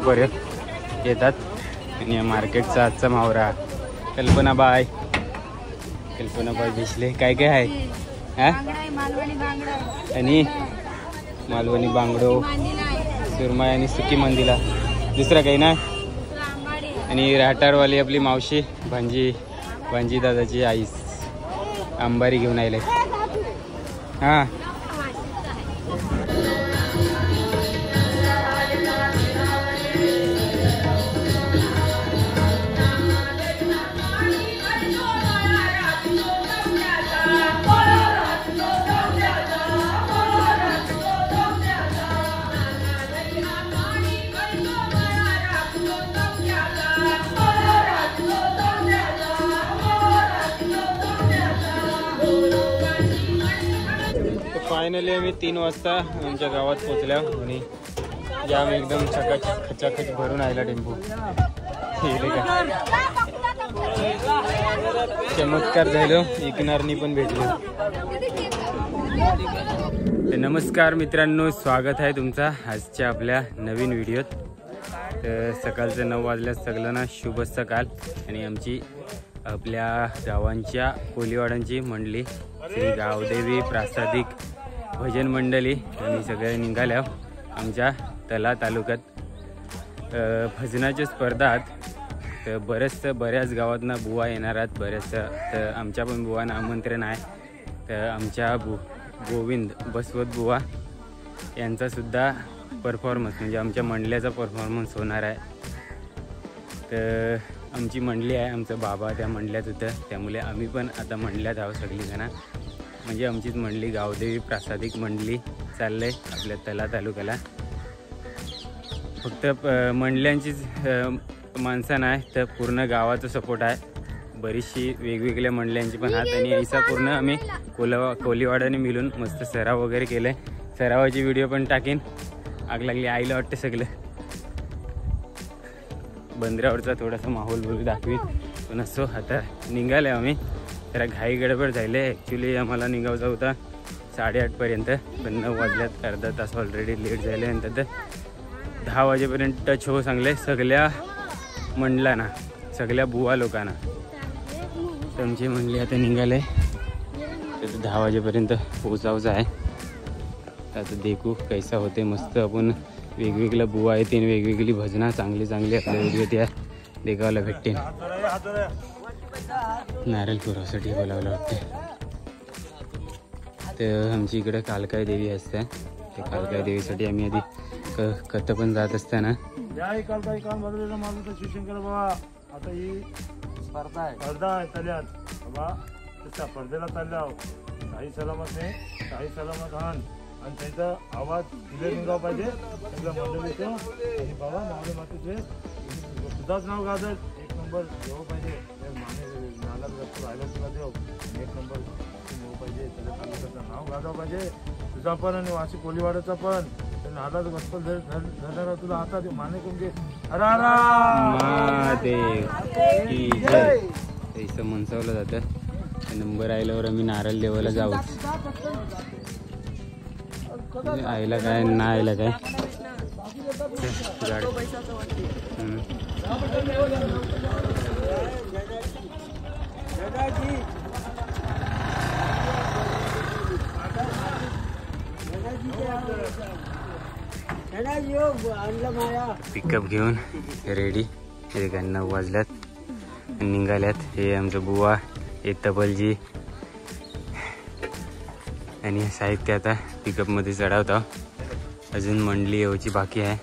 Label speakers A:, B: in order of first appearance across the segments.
A: पर्यंत येतात. आणि या मार्केटचा आजचा मावरा कल्पनाबाई दिसले. काय काय आहे हा? आणि मालवणी बांगडो, सुरमई आणि सुकी मंदिला, दुसरा काही नाही. आणि राहटारवाली आपली मावशी भांजी दादाची आई अंबारी घेऊन आले. हां फायनली आम्ही 3 वाजता आमच्या गावात पोचल्या आणि जाम एकदम खचाखच भरून आयला टेम्पो. चमत्कार झालो, इकनारनी पण भेटलो. नमस्कार मित्रांनो, स्वागत आहे तुमचा आजच्या आपल्या नवीन व्हिडिओत. तर सकाळचं 9 वाजल्या सगळ्यांना शुभ सकाळ. आणि आमची आपल्या गावांच्या कोलीवाडांची मंडळी श्री गावदेवी प्रासादिक भजन मंडळी आम्ही सगळे निघाल्या आमच्या तला तालुक्यात. भजनाच्या स्पर्धात तर बऱ्याच गावातनं बुवा येणार आहेत बऱ्याचशा. तर आमच्या पण बुवांना आमंत्रण आहे. तर आमच्या गोविंद बसवत बुवा यांचासुद्धा परफॉर्मन्स म्हणजे आमच्या मंडळाचा परफॉर्मन्स होणार आहे. तर आमची मंडळी आहे, आमचं बाबा त्या मंडळात होतं, त्यामुळे आम्ही पण आता मंडळात आहोत सगळीजणं. म्हणजे आमचीच मंडळी गावदेवी प्रासादिक मंडळी चाललं आहे आपल्या तला तालुक्याला. फक्त मंडळांचीच माणसं नाही तर पूर्ण गावाचा सपोर्ट आहे. बरीचशी वेगवेगळ्या मंडळांची पण आहेत. आणि ऐसा पूर्ण आम्ही कोलीवाडाने मिळून मस्त सराव वगैरे केलं आहे. सरावाची व्हिडिओ पण टाकेन. आग लागली आईला वाटतं सगळं. बंदरावरचा थोडासा माहोल बोलू दाखवीन. पण असो आता निघाले आम्ही. जरा घाई गडबड झाले. ॲक्च्युली आम्हाला निघायचा होता 8:30 पर्यंत, पण 9 वाजल्यात. अर्धा तास ऑलरेडी लेट झाले. आणि त्यात 10 वाजेपर्यंत टच हो सांगले सगळ्या मंडळांना, सगळ्या बुवा लोकांना. तुमची मंडळी आता निघाले तर 10 वाजेपर्यंत पोचायचं आहे. आता देखू कैसा होते. मस्त आपण वेगवेगळ्या बुवा येतील, वेगवेगळी भजनं चांगली आपल्या व्हिडिओ त्या देखायला भेटते. नारळ पुरासाठी बोलावलं वाटते. तर आमची इकडे कालकाई देवी असते. ते कालकाई देवीसाठी आम्ही आधी कथ पण जात असताना
B: शिवशंकर बाबा आता ही स्पर्धा आहे तल्यात बाबा. त्या स्पर्धेला चालल्या काही सलामत हान आणि त्यांचा आवाज दिले निघाव पाहिजे सगळ्या मंडळीचं. आणि बाबा मावळे मातेचे सुद्धाच नाव गाजत 1 नंबर घेऊ पाहिजे. नाला राहिला तुला देव 1 नंबर घेऊ पाहिजे. त्याच्या तालुक्याचं नाव गाजव पाहिजे तुझा पण आणि वाशी कोलीवाडाचा पण. नादाच गप्पल धरणारा तुला हातात माने कोणते
A: इथं मनसावलं जातं. नंबर आल्यावर आम्ही नारळ देवाला जाऊ. आईला काय ना आईला काय पिकअप घेऊन रेडी. हे 9 वाजल्यात निघाल्यात. हे आमचं बुवा, हे तबलजी आणि साहित्य आता पिकअपमध्ये चढवतो. अजून मंडळी यायची बाकी आहे.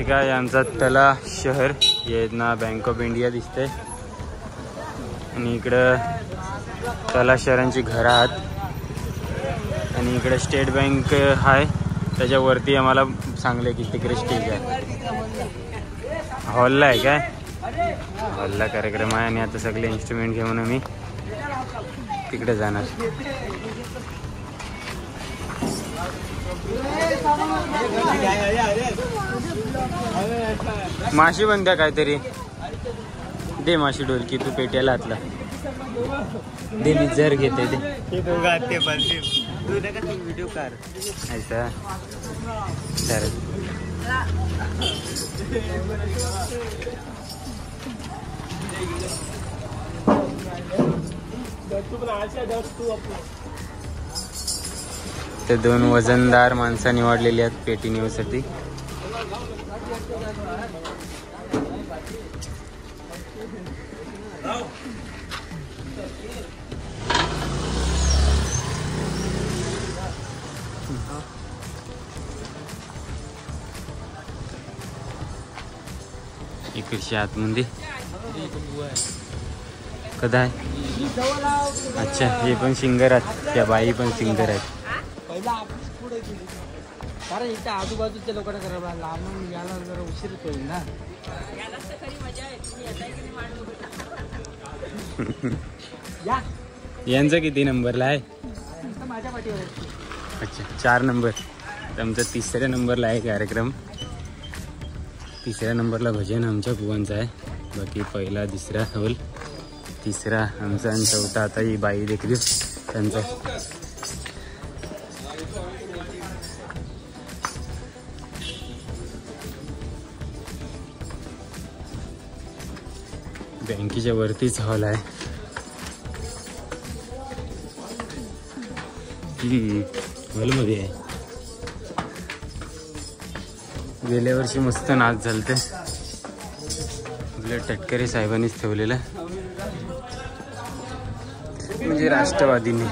A: काय आमचा तला शहर ना बँक ऑफ इंडिया दिसते. आणि इकडं तला शहरांची घरं आहेत. आणि इकडे स्टेट बँक आहे. त्याच्यावरती आम्हाला सांगले की तिकडे स्टेज आहे. हॉलला आहे काय, हॉलला कार्यक्रम आहे. आणि आता सगळे इन्स्ट्रुमेंट घेऊन आम्ही तिकडे जाणार. माशी बन द्या काहीतरी दे. माशी ढोलकी तू पेट्याला आतला दे. मी जर घेते ते व्हिडिओ कार ऐसा तर ते 2 वजनदार माणसं निवडलेली आहेत पेटी नेऊसाठी. इकडच्या आतमध्ये कदा आहे. अच्छा हे पण सिंगर आहेत. त्या बाई पण सिंगर आहेत.
C: कारण इथं आजूबाजूच्या लोकांना करायला लांब यायला जरा उशीर होईल ना.
A: यांचा किती नंबरला आहे.
C: माझ्या पाठीवर.
A: अच्छा 4 नंबर. आमचा 3ऱ्या नंबरला आहे कार्यक्रम. 3ऱ्या नंबरला भजन आमच्या बुवांचा आहे. बाकी पहिला 2रा होल 3रा आमचा आणि 4था आता ही बाई देखील त्यांचा. बँकेच्या वरतीच हॉल आहे. हॉलमध्ये आहे. गेल्या वर्षी मस्त नाच झालते. आपल्या टटकरे साहेबांनीच ठेवलेलं म्हणजे राष्ट्रवादीने.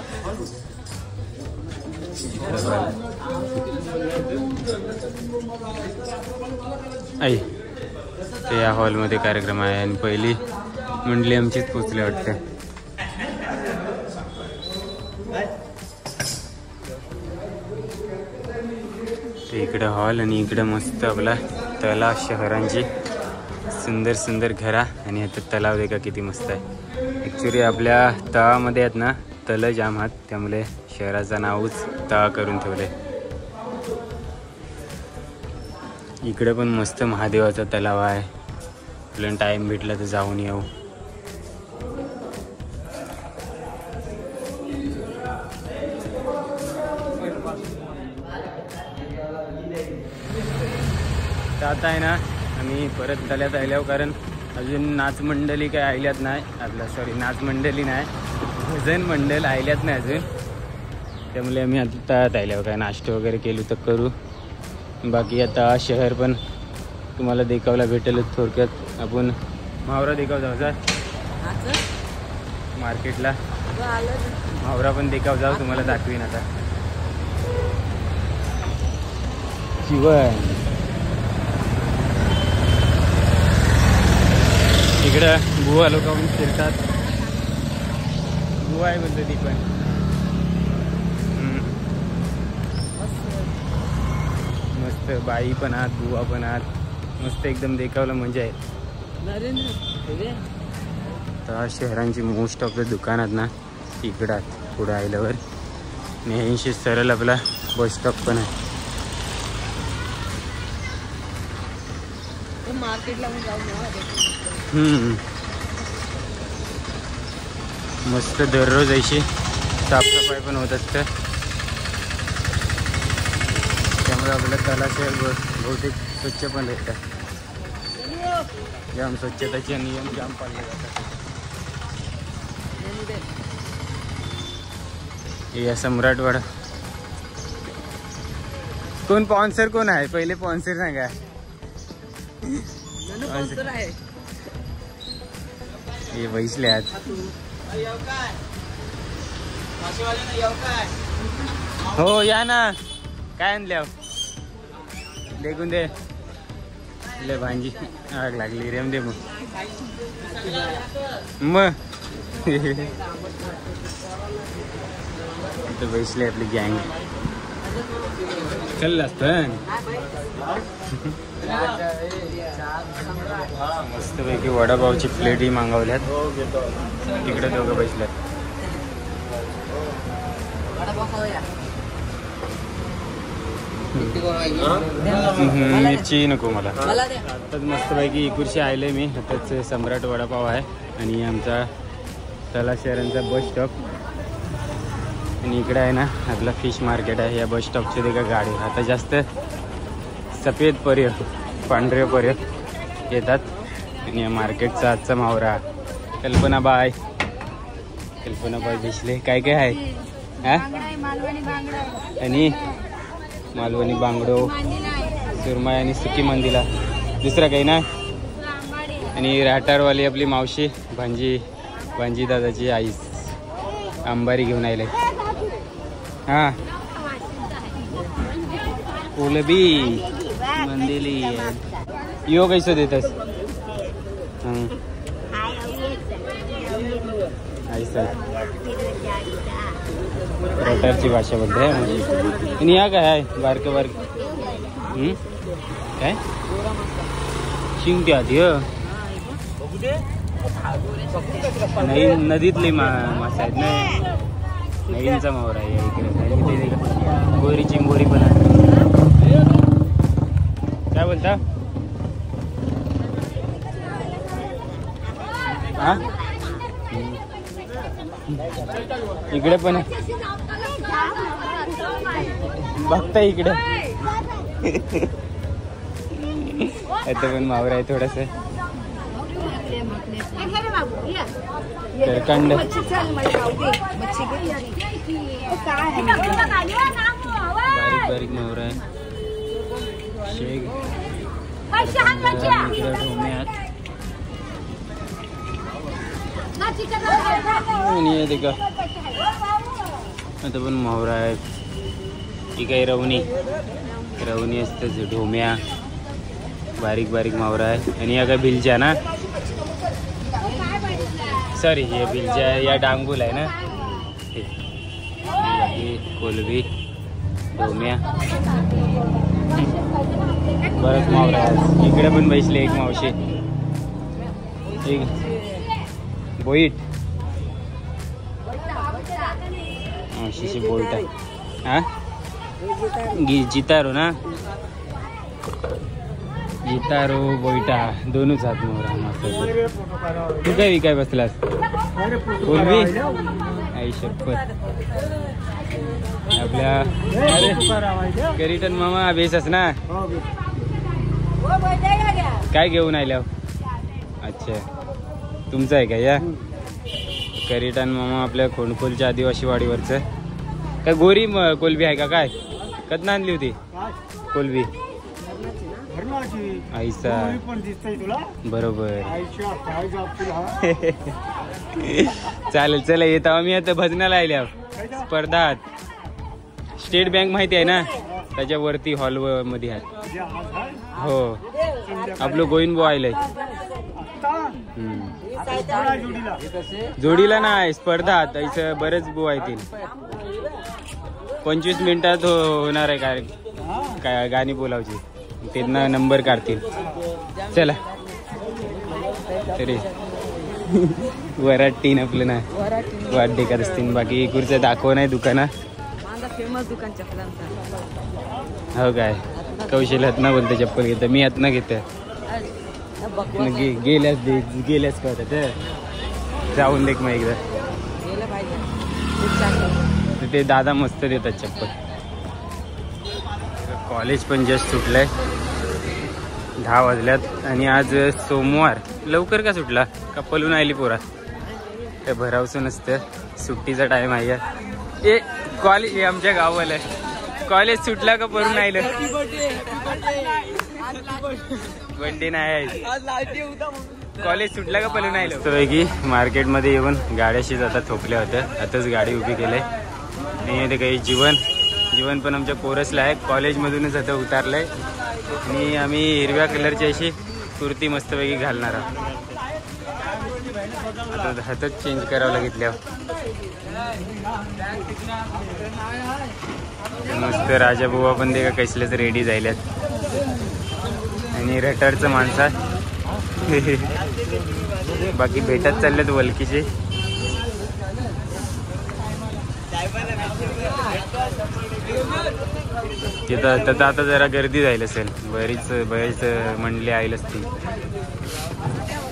A: आई ते या हॉलमध्ये कार्यक्रम आहे आणि पहिली मंडळी आमचीच पोचले वाटते. इकडं हॉल आणि इकडं मस्त आपला तलाव. शहरांची सुंदर सुंदर घरा आणि आता तलाव देखा किती मस्त आहे. ॲक्च्युली आपल्या तळामध्ये आहेत ना तलं जाम आहेत. त्यामुळे शहराचं नावच तळा करून ठेवले. इकडे पण मस्त महादेवाचा तलाव आहे. आपल्याला टाईम भेटला तर जाऊन येऊ. आता आहे ना आम्ही परत तल्यात आल्यावर कारण अजून नाच मंडळी काय आयल्यात नाही. आपल्या सॉरी नाच मंडळी नाही भजन मंडळ आयल्यात नाही अजून. त्यामुळे आम्ही आता तळ्यात आल्यावर काय नाश्ता वगैरे केलो तर करू. बाकी आता शहर पण तुम्हाला देखावला भेटेल थोडक्यात. आपण मावरा देखाव जाऊ मार्केटला. मावरा पण देखाव जाऊ तुम्हाला दाखवीन आता. शिवाय इकडं बुवा लोक पण फिरतात. बुवा आहे म्हणतो ती पण. मस्त बाई पण आहात बुवा पण आहात. मस्त एकदम देखावलं मजा आहे. तर शहरांची मोस्ट ऑफ द दुकानात ना इकडं आहेत पुढे आल्यावर. नेहमीशी सरळ आपला बस स्टॉप पण आहे.
C: मार्केटला
A: मस्त दररोज अशी साफसफाई पण होत असते. त्यामुळे आपल्या तलाशय बहुतेक स्वच्छ पण भेटतात. जाम स्वच्छताचे नियम जाम पाळले जातात. हे सम्राटवाडा. कोण स्पॉन्सर कोण आहे पहिले स्पॉन्सर सांगा. हे बैसले आहेत. हो या ना. काय आणल्या देखून दे ले भांजी आग लागली रेम दे मग इथं बैसले आपली गँग. चल असतं मस्तपैकी वडापावची प्लेटही मागवल्यात. तिकडे दोघं बसल्यात. मिरची नको मला. आताच मस्तपैकी इकुरशी आले मी. आताच सम्राट वडापाव आहे आणि आमचा तला शहरांचा बस स्टॉप. आणि इकडे आहे ना आपला फिश मार्केट आहे. या बस स्टॉपची ते का गाडी आता जास्त सफेद पर्य पांढरे पर्य येतात. आणि या मार्केटचा आजचा मावरा कल्पना बाय दिसले काय काय आहे हा. आणि मालवणी बांगडो सुरमई आणि सुकी मंदिला दुसरा काही ना. आणि राटारवाली आपली मावशी भांजी दादाची आई आंबारी घेऊन आले. हा कोलबी मंदिली यो कैसं देतस. रटारची भाषा बोलते आणि या काय आहे बारकं काय शिंगते आधी नाही नदीतले मासे आहेत ना. नवीनचा मावरा आहे इकडे. गोरी चिंबोरी पण आहे. काय बोलता हा. इकडे पण बघता इकडे आता पण मावरा आहे थोडस करकंड. बारीक मावरा आहे. शेग इकडे ढोम्यात आणि ते का आता पण मावरा आहे. ही काही रवणी असतं ढोम्या बारीक मावरा आहे. आणि या काय भिलच्या ना सॉरी हे भिलच्या या डांगूल आहे ना. हे कोलबी ढोम्या बरंच मावरा आहे. इकडे पण बैसले एक मावशी एक बोईट मावशीची बोईट आहे हा. जितारो ना जितारो बोईटा दोनच हात मोहरा मासा. तू काय विकाय बसलास कोलबी आई शपथ. आपल्या करिटन मामा बेसस ना काय घेऊन आल्या. अच्छा तुमचं आहे का या करिटन मामा आपल्या खोंडखोलच्या आदिवासी वाडीवरचं. काय गोरी कोलबी आहे का काय कधनं आणली होती कोलबी आईसा बरोबर. चालेल चला येतो आम्ही आता भजनाला आल्या स्पर्धात. स्टेट बँक माहिती आहे ना त्याच्यावरती हॉल मध्ये आहे. हो आपलं गोविंद भाऊ आलंय जोडीला नाही स्पर्धात इथं बरेच बो आहेत. 25 मिनिटात होणार आहे काय गाणी बोलावची त्यांना नंबर काढतील. चला तरी वराट टीन आपलं ना वाट देखत असतील. बाकी इकडचं दाखव नाही दुकाना
C: फेमस दुकान चप्पलांचा.
A: हो काय कौशल हात ना बोलते चप्पल घेतं मी हात ना घेते गेल्यास का होता जाऊन देख मग एकदा. ते दादा मस्त देतात चप्पल. कॉलेज पण जस्ट सुटलंय 10 वाजल्यात आणि आज सोमवार लवकर का सुटला का पलून आली पोरा काय भरावसं नसतं. सुट्टीचा टाइम आहे ए कॉलेज आमच्या गावाला कॉलेज सुटला का पळून आलं. बड्डे नाही कॉलेज सुटला का पळून आलं. पैकी मार्केटमध्ये येऊन गाड्याशीच आता थोपल्या होत्या. आताच गाडी उभी केलंय आणि ते काही जीवन पण आमच्या कोरसला आहे. कॉलेजमधूनच आता उतारलंय आणि आम्ही हिरव्या कलरची अशी कुर्ती मस्तपैकी घालणार आहोत. आता हातच चेंज करावं लागितल्यावर मस्त राजाबुवा पण ते का कसलेच रेडी झाल्यात आणि रटारचं माणसा बाकी भेटत चालल्यात वलकीचे. तिथं तर आता जरा गर्दी जाईल असेल, बरीच मंडळी आईल असती.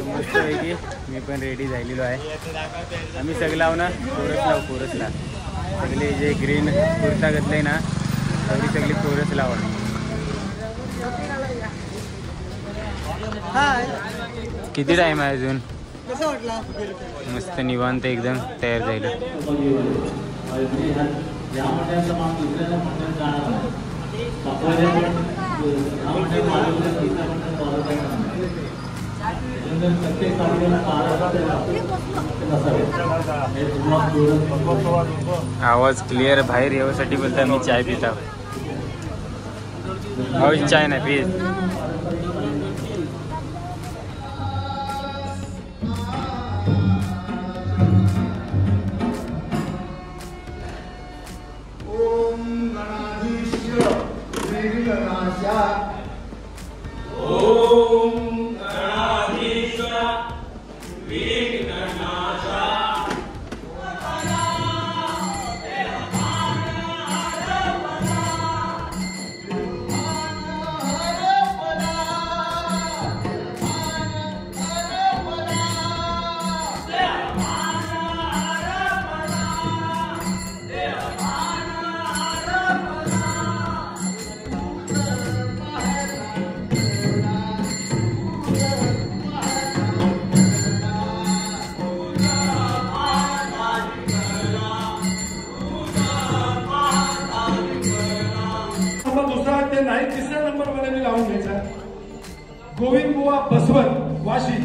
A: मस्तपैकी मी पण रेडी झालेलो आहे. आम्ही सगळं ना कोरसला सगळे जे ग्रीन कुर्ता घातले ना सगळी कोरस लावा. किती टाइम आहे अजून? मस्त निवांत एकदम तयार झालं. आवाज क्लिअर बाहेर येण्यासाठी बोलता मी चाय पिता. चाय नाही प्लीज.
D: नाही 3ऱ्या नंबरमध्ये मी लावून घ्यायचा. गोविंद बुवा बसवत वाशी.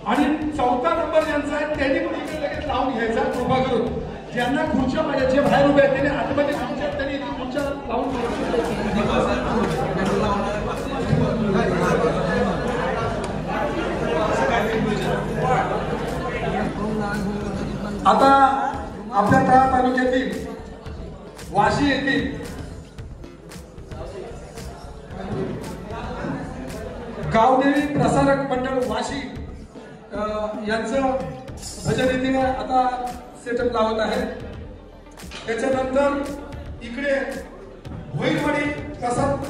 D: आणि 4था नंबर ज्यांचा आहे त्यांनी पण इकडे लगेच लावून घ्यायचा कृपा करून. ज्यांना खुर्च्या पाहिजे जे बाहेर उभे आहेत त्यांनी आतमध्ये त्यांनी खुर्च्या लावून. आता आपल्या तळा तालुक्यातील वाशी येथील गावदेवी प्रसारक मंडळ वाशी यांचं भजन येथील आता सेटअप लावत आहे. त्याच्यानंतर इकडे भोईरवाडी प्रसाद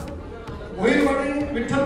D: भोईरवाडी विठ्ठल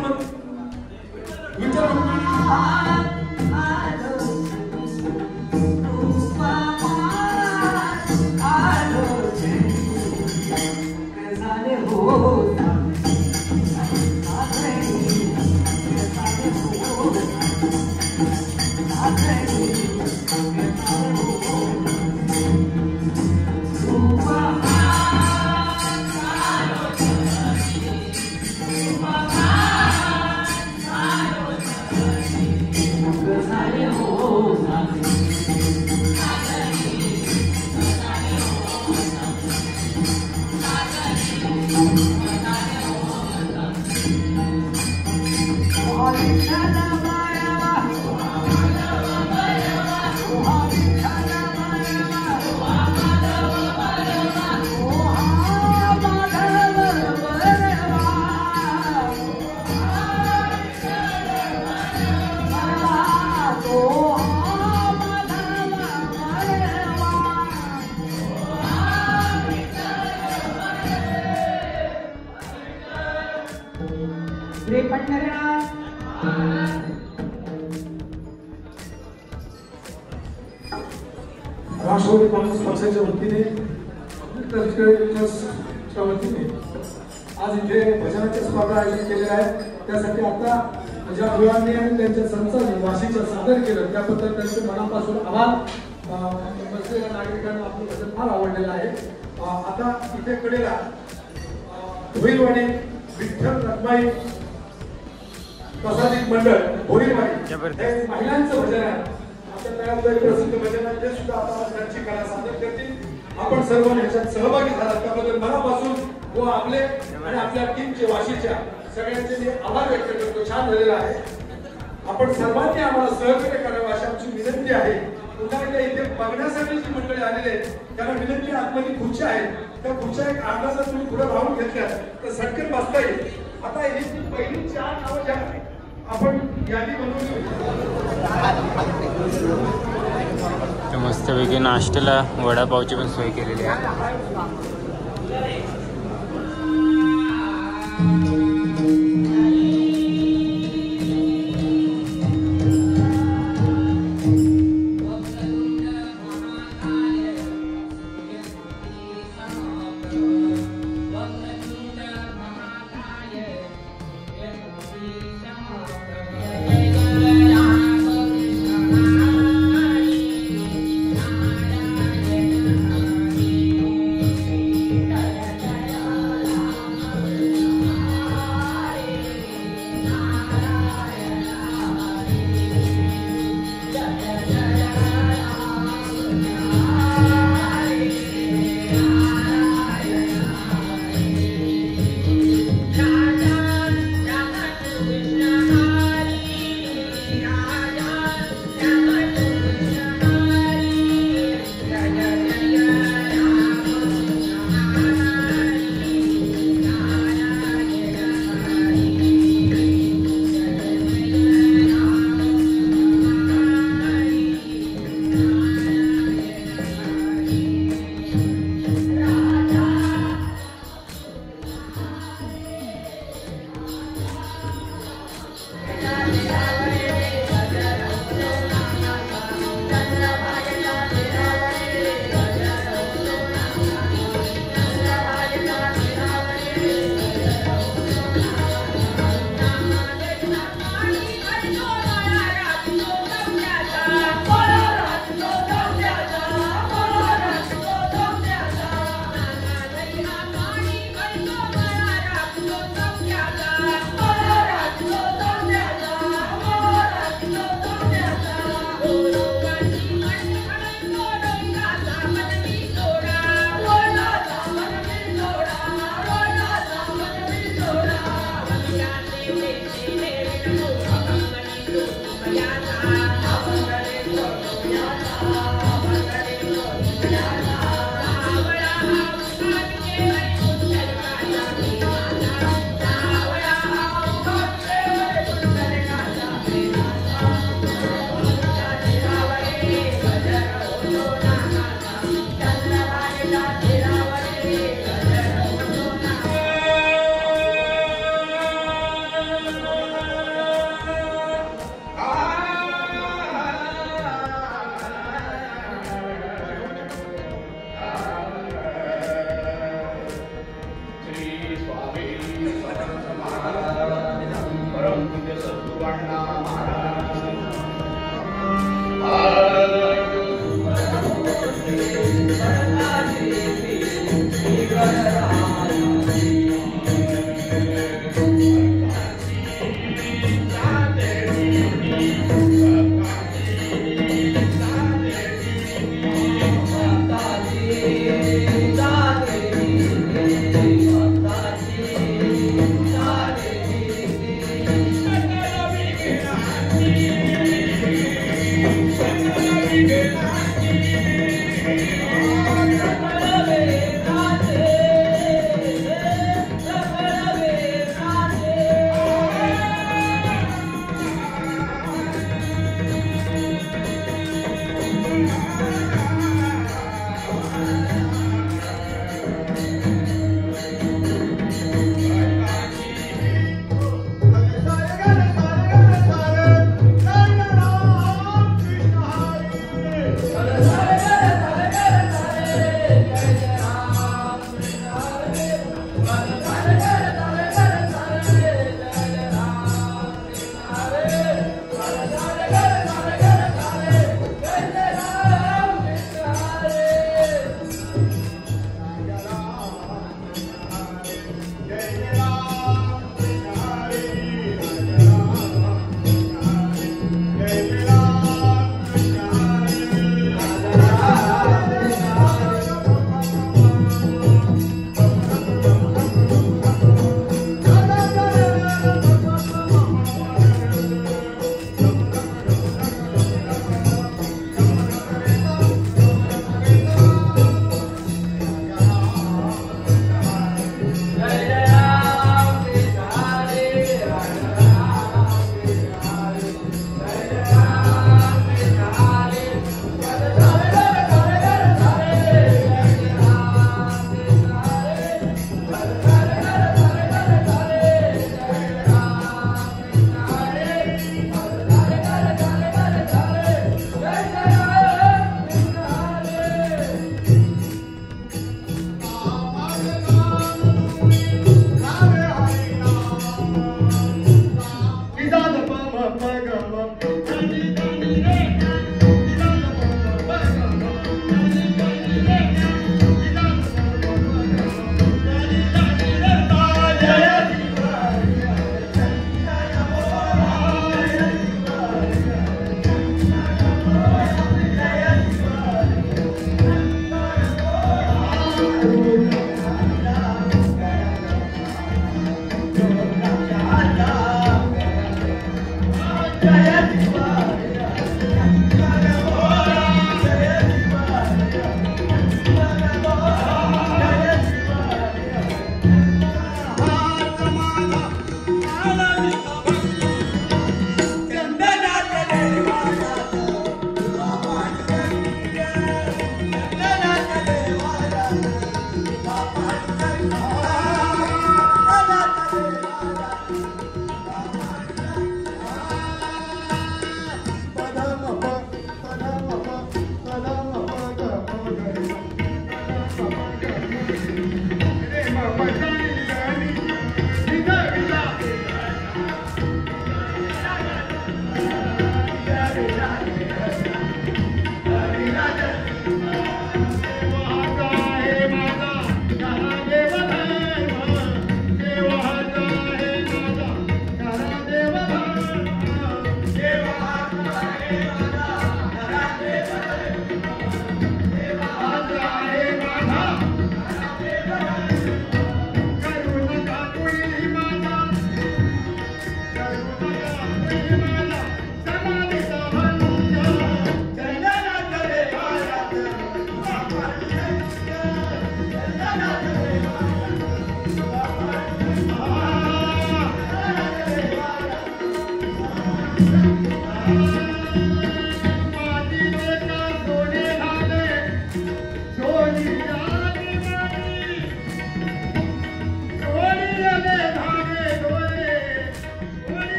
D: राष्ट्रवादी काँग्रेस पक्षाच्या वतीने आज इथे भजनाची स्पर्धा आयोजित केलेल्या आहेत. त्यासाठी आता ज्या मुलांनी आणि त्यांच्या संस्थांनी वाशीचं सादर केलं त्याबद्दल त्यांचे मनापासून आभार. बसलेल्या नागरिकांना आपलं भजन फार आवडलेलं आहे. आता इथे कडेला भोईरवाडी विठ्ठल रखमाई प्रसादिक मंडळ भोईरवाडी महिलांचं भजन आहे. प्रसिद्ध भजन ते सुद्धा आता त्यांची कला सादर करतील. आपण सर्व याच्यात सहभागी झालात त्याबद्दल मनापासून व आपले आणि आपल्या टीमचे वाशीच्या सगळ्यांचे मी आभार व्यक्त करतो. छान झालेला आहे. आपण सर्वांनी आम्हाला सहकार्य करावं अशी आमची विनंती आहे. पुन्हा एकदा इथे बघण्यासाठी जी मंडळी आलेले आहेत त्यांना विनंती आतमध्ये खुर्च्या आहेत त्या खुर्च्या एक अर्धा जर तुम्ही पुढे लावून घेतल्या तर सटकन बसता येईल. आता ही पहिली 4 नावं ज्या आपण यादी बनवली
A: मस्तपैकी नाश्त्याला वडापावची पण सोय केलेली आहे.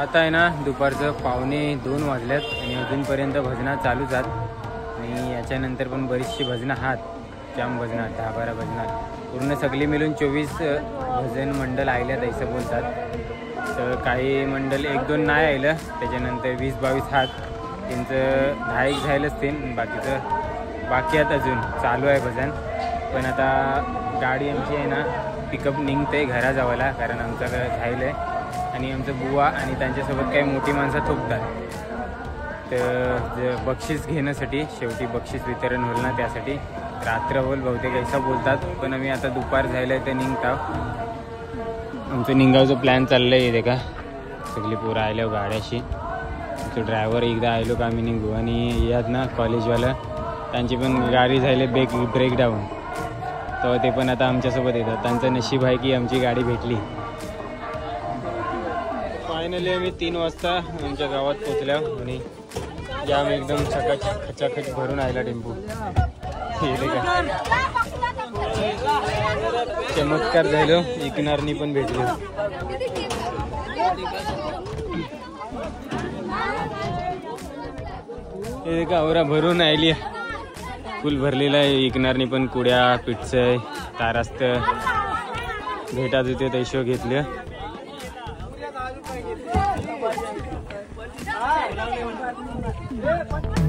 A: आता आहे ना दुपारचं 1:45 वाजल्यात आणि अजूनपर्यंत भजनं चालूच आहेत आणि याच्यानंतर पण बरीचशी भजनं आहात, जाम भजनं 10-12 भजनं पूर्ण सगळी मिळून 24 भजन मंडळ आयल्यात असं बोलतात. तर काही मंडळ 1-2 नाही आलं, त्याच्यानंतर 20-22 आहात, त्यांचं 10 झालं असतील, बाकीचं बाकी आहेत अजून चालू आहे भजन. पण आता गाडी आमची आहे ना पिकअप निघते घरा जावायला, कारण आमचं झालं आहे आणि आमचं बुवा आणि त्यांच्यासोबत काही मोठी माणसं थोपतात. तर बक्षीस घेण्यासाठी शेवटी बक्षीस वितरण होईल ना, त्यासाठी रात्र होईल बहुतेक असं बोलतात. पण आम्ही आता दुपार झालं आहे तर निघतो. आमचं निघायचं प्लॅन चाललं आहे. का सगळी पोरं आल्या गाड्याशी, तो ड्रायव्हर एकदा आलो का आम्ही निघू. आणि यात ना कॉलेजवालं त्यांची पण गाडी झाली ब्रेकडाऊन, तेव्हा ते पण आता आमच्यासोबत येतात. त्यांचं नशीब आहे की आमची गाडी भेटली. फायनली आम्ही 3 वाजता आमच्या गावात पोचल्या आणि जाम एकदम खचाखच भरून आयला टेम्पो. चमत्कार झालो, इकनारनी पण भेटलो. हे का औरा भरून आयली, फुल भरलेला आहे. इकनारनी पण कुड्या पिठचं तारास्त भेटात होते तैशो घेतलं.
C: Yeah.